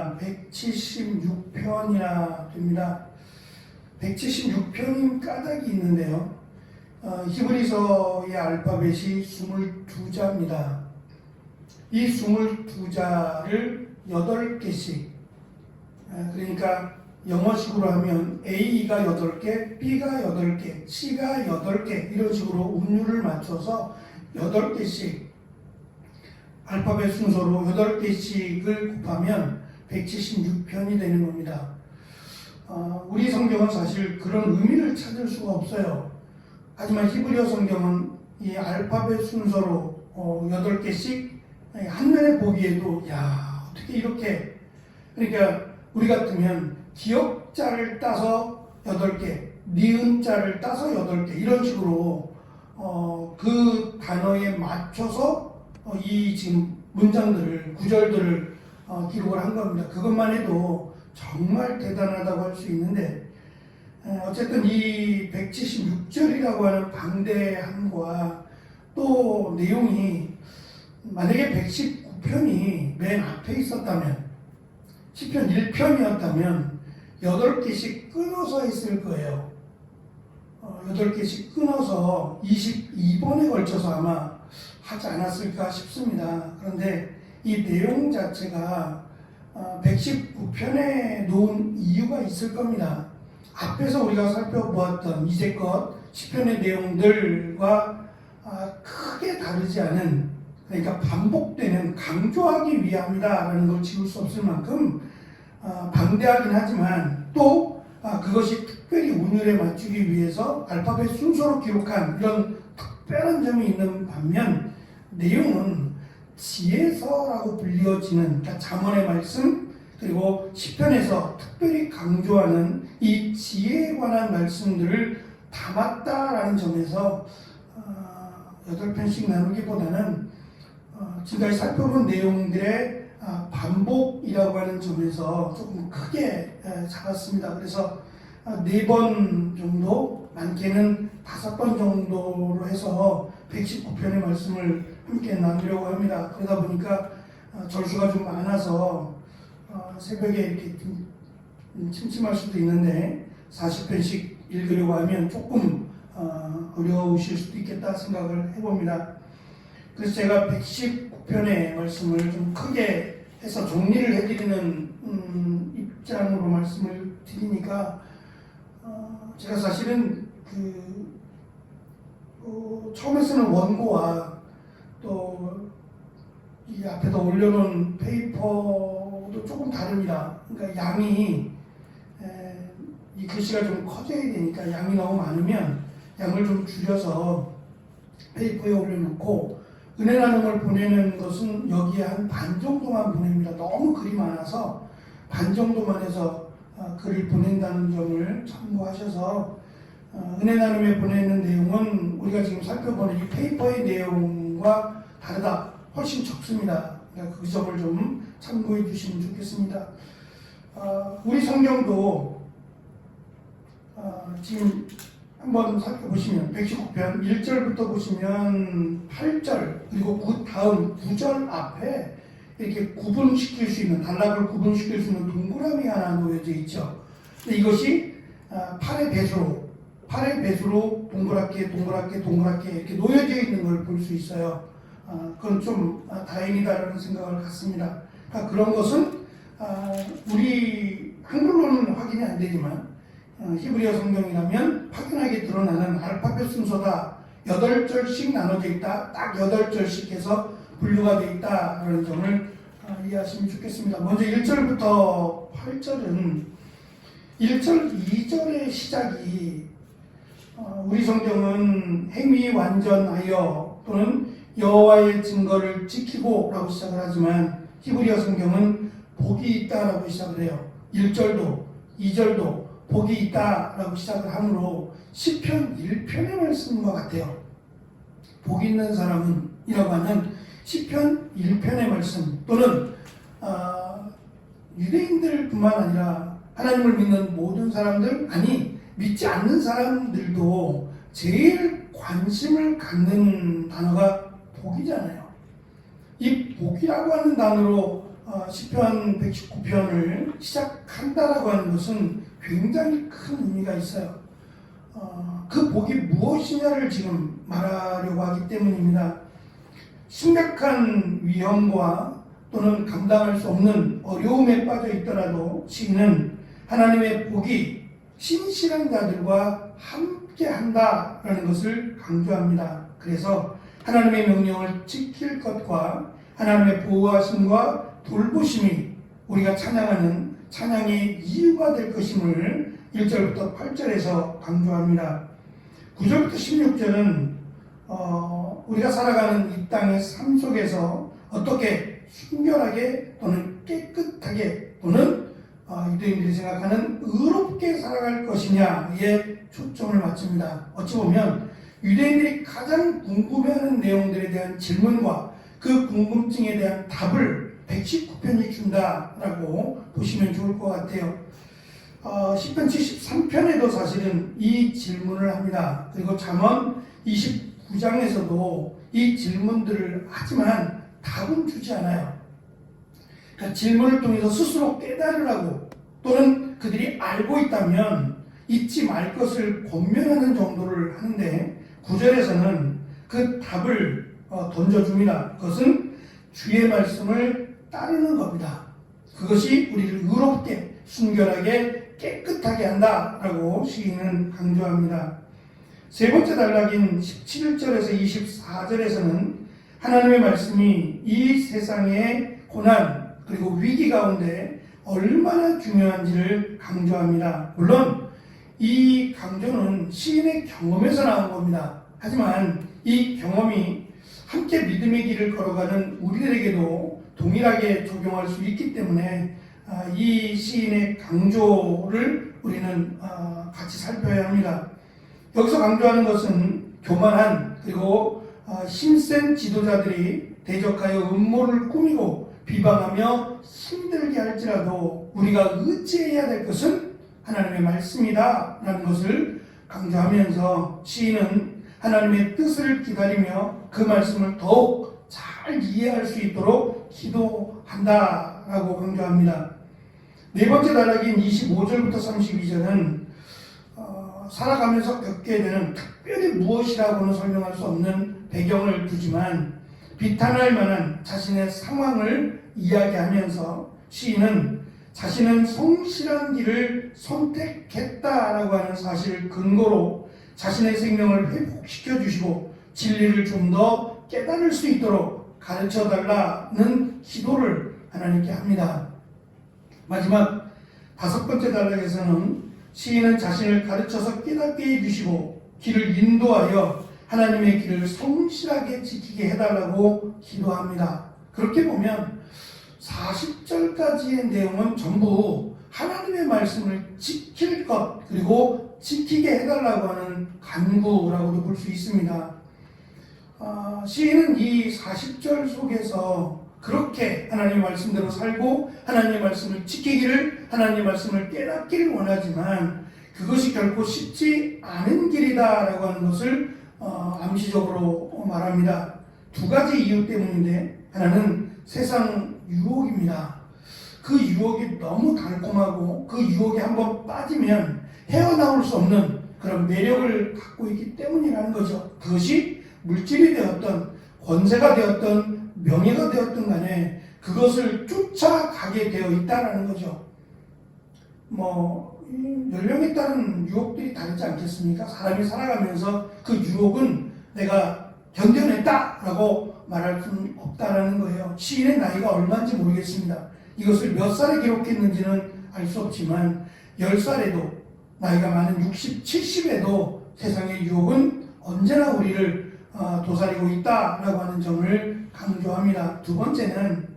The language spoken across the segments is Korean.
아마 176편이나 됩니다. 176편인 까닭이 있는데요. 히브리서의 알파벳이 22자입니다. 이 22자를 8개씩, 그러니까 영어식으로 하면 A가 8개, B가 8개, C가 8개 이런 식으로 운율을 맞춰서 8개씩 알파벳 순서로 8개씩을 곱하면 176편이 되는 겁니다. 우리 성경은 사실 그런 의미를 찾을 수가 없어요. 하지만 히브리어 성경은 이 알파벳 순서로 8개씩 한눈에 보기에도 어떻게 이렇게, 그러니까 우리 같으면 기역자를 따서 8개, 니은자를 따서 8개 이런 식으로 그 단어에 맞춰서 이 지금 문장들을, 구절들을 기록을 한 겁니다. 그것만 해도 정말 대단하다고 할 수 있는데, 어쨌든 이 176절이라고 하는 방대함과 또 내용이 만약에 119편이 맨 앞에 있었다면, 10편 1편이었다면 8개씩 끊어서 했을 거예요. 8개씩 끊어서 22번에 걸쳐서 아마 하지 않았을까 싶습니다. 그런데 이 내용 자체가 119편에 놓은 이유가 있을 겁니다. 앞에서 우리가 살펴보았던 이제껏 10편의 내용들과 크게 다르지 않은, 그러니까 반복되는, 강조하기 위함이다라는 걸 지울 수 없을 만큼 방대하긴 하지만 또 그것이 특별히 운율에 맞추기 위해서 알파벳 순서로 기록한 이런 특별한 점이 있는 반면, 내용은 지혜서라고 불리어지는, 그러니까 잠언의 말씀 그리고 시편에서 특별히 강조하는 이 지혜에 관한 말씀들을 담았다라는 점에서 8편씩 나누기보다는 지금까지 살펴본 내용들의 반복이라고 하는 점에서 조금 크게 잡았습니다. 그래서 4번 정도, 많게는 5번 정도로 해서 119편의 말씀을 함께 나누려고 합니다. 그러다 보니까 절수가 좀 많아서 새벽에 이렇게 좀 침침할 수도 있는데 40편씩 읽으려고 하면 조금 어려우실 수도 있겠다 생각을 해봅니다. 그래서 제가 119편의 말씀을 좀 크게 해서 정리를 해드리는 입장으로 말씀을 드리니까, 제가 사실은 처음에 쓰는 원고와 또 이 앞에다 올려놓은 페이퍼도 조금 다릅니다. 그러니까 양이, 이 글씨가 좀 커져야 되니까 양이 너무 많으면 양을 좀 줄여서 페이퍼에 올려놓고, 은혜 나눔을 보내는 것은 여기에 한 반 정도만 보냅니다. 너무 글이 많아서 반 정도만 해서 글을 보낸다는 점을 참고하셔서, 은혜 나눔에 보내는 내용은 우리가 지금 살펴보는 이 페이퍼의 내용과 다르다, 훨씬 적습니다. 그러니까 그 점을 좀 참고해 주시면 좋겠습니다. 우리 성경도 지금 한번 살펴보시면 119편 1절부터 보시면 8절, 그리고 그 다음 9절 앞에 이렇게 구분시킬 수 있는, 단락을 구분시킬 수 있는 동그라미 하나 놓여져 있죠. 근데 이것이 8의 배수로 동그랗게 이렇게 놓여져 있는 걸 볼 수 있어요. 그건 좀 다행이다라는 생각을 갖습니다. 그러니까 그런 것은 우리 한글로는 확인이 안 되지만 히브리어 성경이라면 확연하게 드러나는 알파벳 순서다. 8절씩 나눠져 있다. 딱 8절씩 해서 분류가 되어 있다라는 점을 이해하시면 좋겠습니다. 먼저 1절부터 8절은 1절, 2절의 시작이 우리 성경은 행위 완전하여 또는 여호와의 증거를 지키고 라고 시작을 하지만 히브리어 성경은 복이 있다라고 시작을 해요. 1절도 2절도 복이 있다라고 시작을 하므로 시편 1편의 말씀과 같아요. 복 있는 사람은 이라고 하는 시편 1편의 말씀, 또는 유대인들뿐만 아니라 하나님을 믿는 모든 사람들, 아니 믿지 않는 사람들도 제일 관심을 갖는 단어가 복이잖아요. 이 복이라고 하는 단어로 시편 119편을 시작한다라고 하는 것은 굉장히 큰 의미가 있어요. 그 복이 무엇이냐를 지금 말하려고 하기 때문입니다. 심각한 위험과 또는 감당할 수 없는 어려움에 빠져 있더라도 시인은 하나님의 복이 신실한 자들과 함께 한다라는 것을 강조합니다. 그래서 하나님의 명령을 지킬 것과 하나님의 보호하심과 돌보심이 우리가 찬양하는 찬양의 이유가 될 것임을 1절부터 8절에서 강조합니다. 9절부터 16절은 우리가 살아가는 이 땅의 삶 속에서 어떻게 순결하게 또는 깨끗하게 또는 유대인들이 생각하는 의롭게 살아갈 것이냐에 초점을 맞춥니다. 어찌 보면 유대인들이 가장 궁금해하는 내용들에 대한 질문과 그 궁금증에 대한 답을 119편이 준다라고 보시면 좋을 것 같아요. 시편 73편에도 사실은 이 질문을 합니다. 그리고 잠언 29장에서도 이 질문들을 하지만 답은 주지 않아요. 그러니까 질문을 통해서 스스로 깨달으라고 또는 그들이 알고 있다면 잊지 말 것을 권면하는 정도를 하는데 9절에서는 그 답을 던져줍니다. 그것은 주의 말씀을 따르는 겁니다. 그것이 우리를 의롭게 순결하게 깨끗하게 한다라고 시인은 강조합니다. 세 번째 단락인 17절에서 24절에서는 하나님의 말씀이 이 세상의 고난 그리고 위기 가운데 얼마나 중요한지를 강조합니다. 물론 이 강조는 시인의 경험에서 나온 겁니다. 하지만 이 경험이 함께 믿음의 길을 걸어가는 우리들에게도 동일하게 적용할 수 있기 때문에 이 시인의 강조를 우리는 같이 살펴야 합니다. 여기서 강조하는 것은 교만한 그리고 힘센 지도자들이 대적하여 음모를 꾸미고 비방하며 힘들게 할지라도 우리가 의지해야 될 것은 하나님의 말씀이다 라는 것을 강조하면서 시인은 하나님의 뜻을 기다리며 그 말씀을 더욱 잘 이해할 수 있도록 기도한다라고 강조합니다. 네 번째 단락인 25절부터 32절은 살아가면서 겪게 되는 특별히 무엇이라고는 설명할 수 없는 배경을 두지만 비탄할 만한 자신의 상황을 이야기하면서 시인은 자신은 성실한 길을 선택했다라고 하는 사실을 근거로 자신의 생명을 회복시켜 주시고 진리를 좀 더 깨달을 수 있도록 가르쳐 달라는 기도를 하나님께 합니다. 마지막 다섯 번째 단락에서는 시인은 자신을 가르쳐서 깨닫게 해주시고 길을 인도하여 하나님의 길을 성실하게 지키게 해달라고 기도합니다. 그렇게 보면 40절까지의 내용은 전부 하나님의 말씀을 지킬 것 그리고 지키게 해달라고 하는 간구라고도 볼 수 있습니다. 시인은 이 40절 속에서 그렇게 하나님의 말씀대로 살고 하나님의 말씀을 지키기를 하나님의 말씀을 깨닫기를 원하지만 그것이 결코 쉽지 않은 길이다라고 하는 것을 암시적으로 말합니다. 두 가지 이유 때문인데 하나는 세상 유혹입니다. 그 유혹이 너무 달콤하고 그 유혹에 한번 빠지면 헤어나올 수 없는 그런 매력을 갖고 있기 때문이라는 거죠. 그것이 물질이 되었던 권세가 되었던 명예가 되었던 간에 그것을 쫓아가게 되어 있다는 거죠. 연령에 따른 유혹들이 다르지 않겠습니까? 사람이 살아가면서 그 유혹은 내가 견뎌냈다라고 말할 수는 없다라는 거예요. 시인의 나이가 얼마인지 모르겠습니다. 이것을 몇 살에 기록했는지는 알 수 없지만 10살에도 나이가 많은 60, 70에도 세상의 유혹은 언제나 우리를 도사리고 있다라고 하는 점을 강조합니다. 두 번째는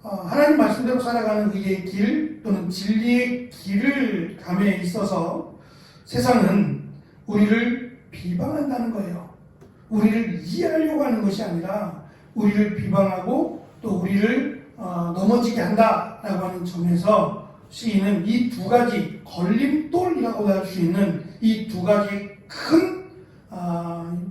하나님 말씀대로 살아가는 의의 길 또는 진리의 길을 감에 있어서 세상은 우리를 비방한다는 거예요. 우리를 이해하려고 하는 것이 아니라 우리를 비방하고 또 우리를 넘어지게 한다라고 하는 점에서 시인은 이 두 가지 걸림돌이라고 할 수 있는 이 두 가지 큰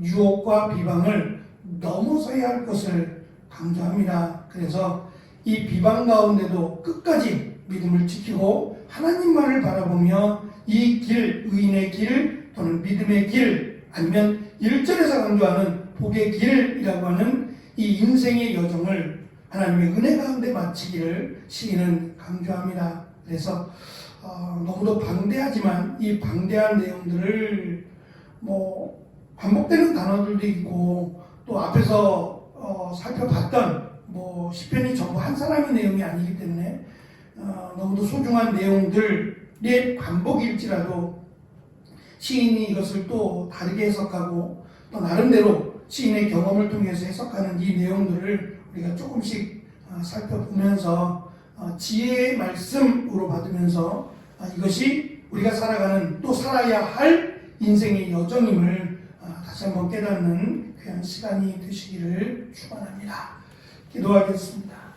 유혹과 비방을 넘어서야 할 것을 강조합니다. 그래서 이 비방 가운데도 끝까지 믿음을 지키고 하나님만을 바라보며 이 길, 의인의 길 또는 믿음의 길, 아니면 1절에서 강조하는 복의 길이라고 하는 이 인생의 여정을 하나님의 은혜 가운데 마치기를 시인은 강조합니다. 그래서 너무도 방대하지만 이 방대한 내용들을 반복되는 단어들도 있고 또 앞에서 살펴봤던 시편이 전부 한 사람의 내용이 아니기 때문에 너무도 소중한 내용들의 반복일지라도 시인이 이것을 또 다르게 해석하고 또 나름대로 시인의 경험을 통해서 해석하는 이 내용들을 우리가 조금씩 살펴보면서 지혜의 말씀으로 받으면서 이것이 우리가 살아가는 또 살아야 할 인생의 여정임을 다시 한번 깨닫는 귀한 시간이 되시기를 축원합니다. 기도하겠습니다.